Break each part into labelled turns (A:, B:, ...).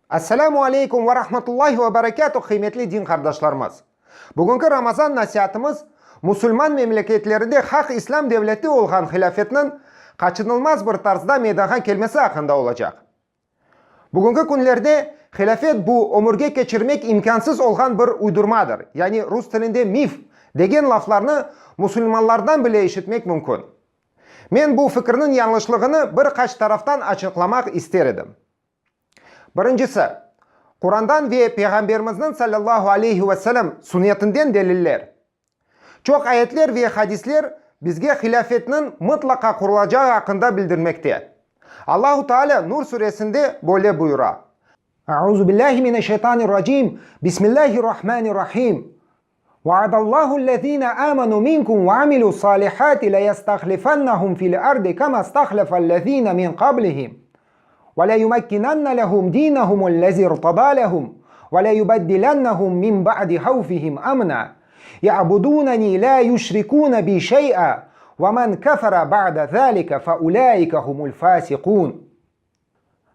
A: Assalamu alaikum ve rahmetullahi ve berekatuhu kıymetli din kardeşlerimiz. Bugünkü Ramazan nasihatimiz Müslüman memleketlerinde hak İslam devleti olan hilafetinin kaçınılmaz bir tarzda meydana gelmesi hakkında olacak. Bugünkü günlerde hilafet bu omurga geçirmek imkansız olan bir uydurmadır. Yani Rus dilinde mif degen laflarını Müslümanlardan bile işitmek mümkün. Men bu fikrinin yanlışlığını birkaç taraftan açıklamak isterdim. Birincisi, Kur'an'dan ve Peygamberimizin sallallahu aleyhi ve sellem sünnetinden deliller. Çok ayetler ve hadisler bizge hilafetinin mutlaka kurulacağı hakkında bildirmekte. Allahu Teala Nur suresinde böyle buyuruyor. Euzubillahimineşşeytanirracim. Bismillahirrahmanirrahim. وَعَدَ اللّٰهُ الَّذ۪ينَ آمَنُوا مِنْكُمْ وَعَمِلُوا الصَّالِحَاتِ لَيَسْتَخْلِفَنَّهُمْ فِي الْأَرْضِ كَمَا اسْتَخْلَفَ الَّذ۪ينَ مِنْ قَبْلِهِمْ وَلَيُمَكِّنَنَّ لَهُمْ دِينَهُمُ الَّذِي ارْتَضَىٰ لَهُمْ وَلَيُبَدِّلَنَّهُمْ مِنْ بَعْدِ خَوْفِهِمْ أَمْنًا يَعْبُدُونَنِي لَا يُشْرِكُونَ بِي شَيْئًا وَمَنْ كَفَرَ بَعْدَ ذَٰلِكَ فَأُولَٰئِكَ هُمُ الْفَاسِقُونَ.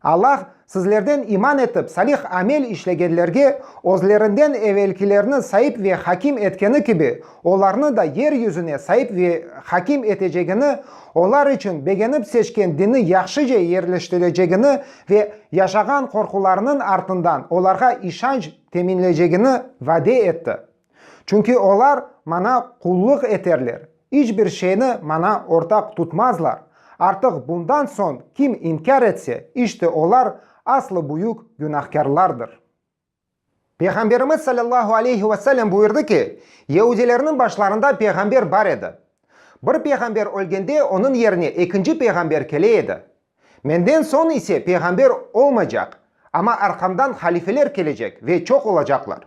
A: Allah sizlerden iman etip salih amel işlegenlerge özlerinden evvelkilerini sahip ve hakim etkeni gibi onlarını da yeryüzüne sahip ve hakim edeceğini, onlar için beğenip seçken dini yaxşıca yerleştireceğini ve yaşagan korkularının ardından onlara işanç teminleyeceğini vade etti. Çünkü onlar bana kulluk ederler. Hiçbir şeyini bana ortak tutmazlar. Artık bundan son kim inkar etse işte onlar aslı büyük günahkarlardır. Peygamberimiz sallallahu aleyhi ve sellem buyurdu ki Yahudilerin başlarında peygamber var idi. Bir peygamber ölgende onun yerine ikinci peygamber geleydi. Menden son ise peygamber olmayacak ama arkamdan halifeler gelecek ve çok olacaklar.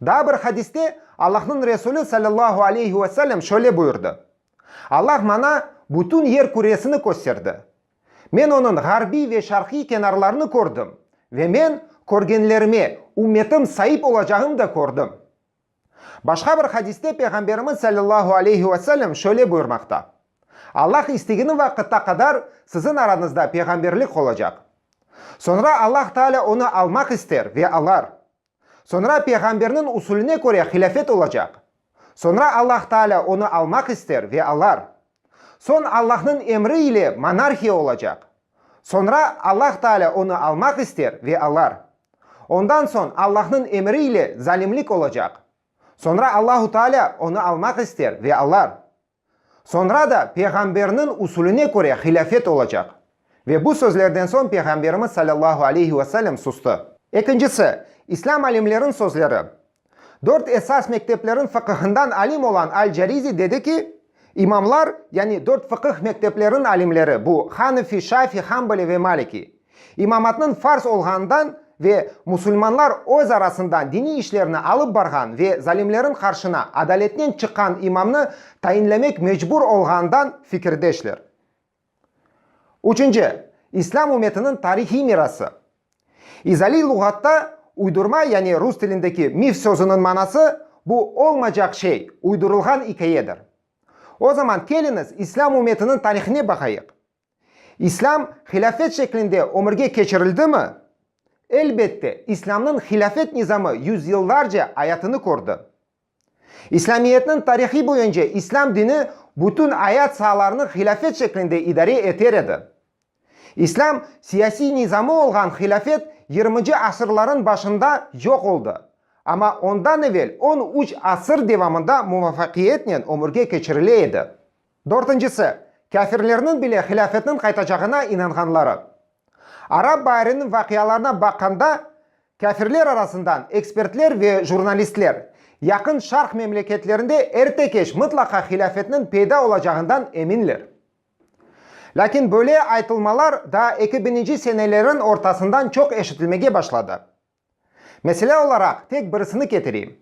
A: Daha bir hadiste Allah'ın Resulü sallallahu aleyhi ve sellem şöyle buyurdu. Allah bana bütün yer küresini gösterdi. Men onun garbi ve şarkı kenarlarını gördüm. Ve men görgenlerime ümmetim sahip olacağım da gördüm. Başka bir hadiste Peygamberimiz sallallahu aleyhi ve sellem şöyle buyurmakta. Allah istediği vakitte kadar sizin aranızda peygamberlik olacak. Sonra Allah Teala onu almak ister ve alır. Sonra peygamberinin usulüne göre hilafet olacak. Sonra Allah Teala onu almak ister ve alır. Son Allah'ın emri ile monarhiya olacak. Sonra Allah Teala onu almak ister ve alır. Ondan son Allah'ın emri ile zalimlik olacak. Sonra Allahu Teala onu almak ister ve alır. Sonra da peygamberinin usulüne göre hilafet olacak. Ve bu sözlerden son Peygamberimiz sallallahu aleyhi ve sellem sustu. İkincisi, İslam alimlerin sözleri. 4 esas mekteplerin fıkhından alim olan Al-Carizi dedi ki, İmamlar yani 4 fıkıh mekteplerin alimleri bu Hanefi, Şafi, Hanbali ve Maliki. İmamatının farz olğandan ve Müslümanlar öz arasından dini işlerini alıp bargan ve zalimlerin karşına adaletten çıkan imamını tayinlemek mecbur olğandan fikirdeşler. Üçüncü, İslam ümmetinin tarihi mirası. İzali lügatta uydurma yani Rus dilindeki mif sözünün manası bu olmayacak şey, uydurulgan hikayedir. O zaman geliniz İslam ümmetinin tarihine bakayık. İslam hilafet şeklinde omurga geçirildi mi? Elbette İslam'ın hilafet nizamı yüzyıllarca hayatını kurdu. İslamiyet'in tarihi boyunca İslam dini bütün hayat sahalarını hilafet şeklinde idare ederdi. İslam siyasi nizamı olan hilafet 20. asırların başında yok oldu. Ama ondan evvel 13 asır devamında muvaffakiyetle omurga geçirileydi. Dördüncüsü, kafirlerinin bile hilafetin kaytacağına inanganları. Arap Baharı'nın vakıyalarına bakanda kafirler arasından ekspertler ve jurnalistler yakın şark memleketlerinde ertekeş mutlaka hilafetinin peyda olacağından eminler. Lakin böyle aytılmalar daha 2000. senelerin ortasından çok eşitilmeye başladı. Mesela olarak tek birisini getireyim.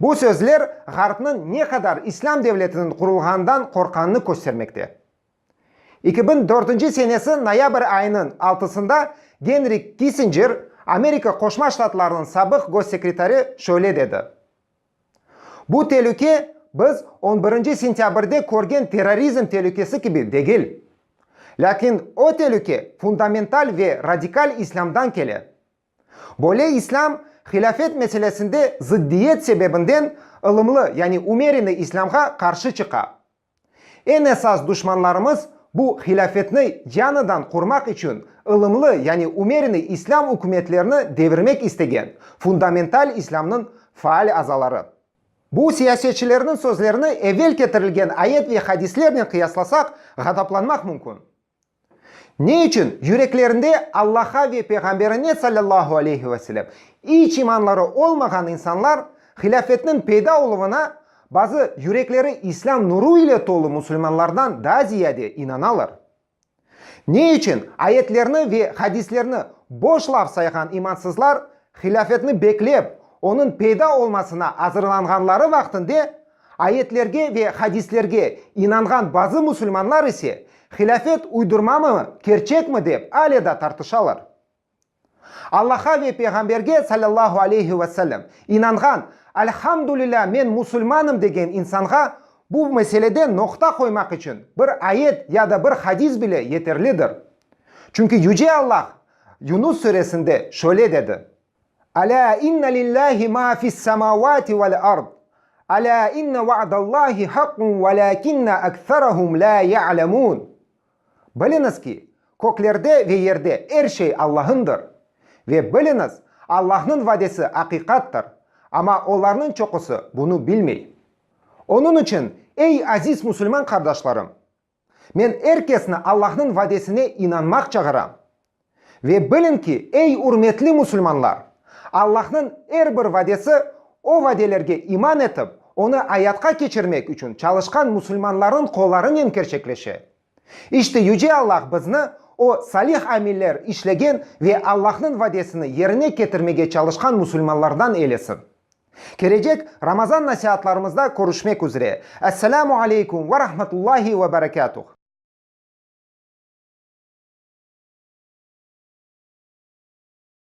A: Bu sözler Garp'ın ne kadar İslam devletinin kurulğandan korkanını göstermekte. 2004 senesi noyabr ayının 6'sında Henry Kissinger, Amerika Koşma Ştatlarının sabık göz sekreteri şöyle dedi. Bu tehlike biz 11 sentyabrda ko'rgan terrorizm tehlikasi gibi değil. Lakin o tehlike fundamental ve radikal İslam'dan keladi. Böyle İslam hilafet meselesinde ziddiyet sebebinden ılımlı yani umerini İslam'a karşı çıka. En esas düşmanlarımız bu hilafetini yanıdan kurmak için ılımlı yani umerini İslam hükümetlerini devirmek istegen fundamental İslam'ın faal azaları. Bu siyasetçilerin sözlerini evvel getirilgen ayet ve hadislerle kıyaslasak gadaplanmak mümkün. Ne için? Yüreklerinde Allah'a ve Peygamberine sallallahu aleyhi ve sellem iç imanları olmayan insanlar hilafetinin peyda oluvuna bazı yürekleri İslam nuru ile dolu Müslümanlardan daha ziyade inanalır. Ne için? Ayetlerini ve hadislerini boş laf saygan imansızlar hilafetini bekleyip onun peyda olmasına hazırlanganları vaktinde ayetlerge ve hadislerge inangan bazı Müslümanlar ise hilafet uydurma mı, gerçek mi deyip aleda tartışalır. Allah'a ve Peygamberge sallallahu aleyhi ve sellem inangan, elhamdülillah men Müslümanım degen insanga bu meselede nokta koymak için bir ayet ya da bir hadis bile yeterlidir. Çünkü Yüce Allah Yunus suresinde şöyle dedi. Ala inna lillahi ma fis semavati vel ard. Ala inna va'dallahi hakkun velakinne ekserahum la ya'lemun. Biliniz ki köklerde ve yerde her şey Allah'ındır. Ve biliniz Allah'ın vadesi hakikattır. Ama onların çokusu bunu bilmey. Onun için ey aziz Müslüman kardeşlerim, men herkesine Allah'ın vadesine inanmak çağıram. Ve bilin ki ey hürmetli Müslümanlar, Allah'ın her bir vadesi o vadelerge iman etip onu hayatka geçirmek için çalışkan Müslümanların kollarının gerçekleşi. İşte Yüce Allah bizni o salih amiller işlegen ve Allah'ın vadesini yerine getirmeye çalışkan Müslümanlardan eylesin. Gelecek Ramazan nasihatlarımızda görüşmek üzere. Esselamu aleyküm ve rahmetullahi ve berekatuhu.